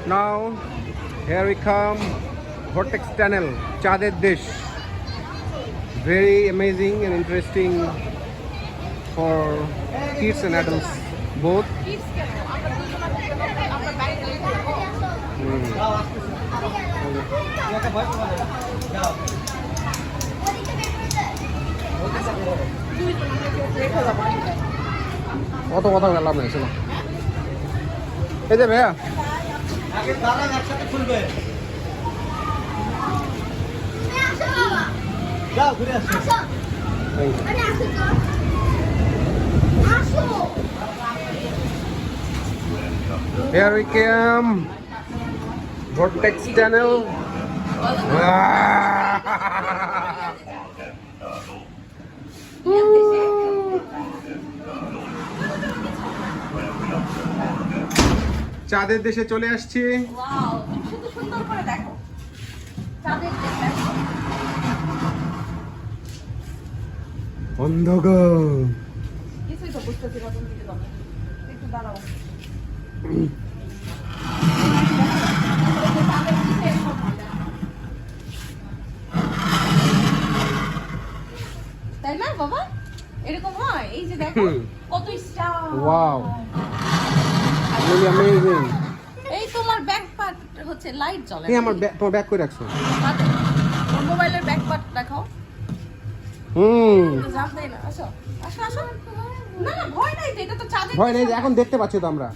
Now here we come, Vortex Tunnel, চাঁদের দেশ. Very amazing and interesting for kids and adults both. কত কথা বললাম না শোনো এই যে ভাইয়া আগে দাঁড়া একসাথে খুলবে যাও ঘুরে আসো আরে আসো তো আসো Here we come, Vortex Tunnel. চাঁদের দেশে চলে আসছি। অন্ধকার তাই না বাবা এরকম হয় এই যে দেখো কত স্টার ওয়াও রিয়েলি অ্যামেজিং এই তোমার ব্যাক পার্ট হচ্ছে লাইট জ্বলে এই আমার তোমার ব্যাক করে রাখছো মোবাইলের ব্যাক পার্ট দেখাও জাম দেই না আসো আসো আসো না না ভয় নাই এটা তো চাঁদের ভয় নেই এখন দেখতে পাচ্ছি তো আমরা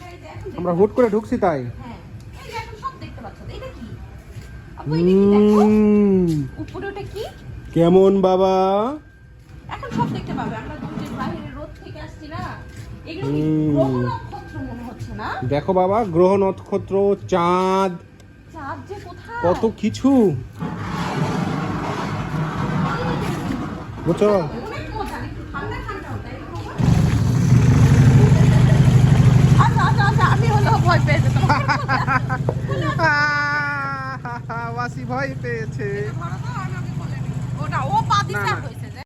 হুট করে ঢুকছি তাই হ্যাঁ এই যে এখন সব দেখতে পাচ্ছ এটা কি আপু এটা কি দেখো উপরে ওটা কি কেমন বাবা এখন সব দেখতে পাবে আমরা দুটো বাইরে রোদ থেকে আসছি না এগুলো কি গ্রহ নক্ষত্র মনে হচ্ছে না দেখো বাবা গ্রহ নক্ষত্র চাঁদ চাঁদ যে কোথায় কত কিছু বুঝছো অনেক মজা একটু ঠান্ডা ঠান্ডা তাই আচ্ছা আচ্ছা আচ্ছা আমি হলো ভয় পেয়ে যেতাম ওয়াসি ভয় পেয়েছে ওটা ও পা দিতে হয়েছে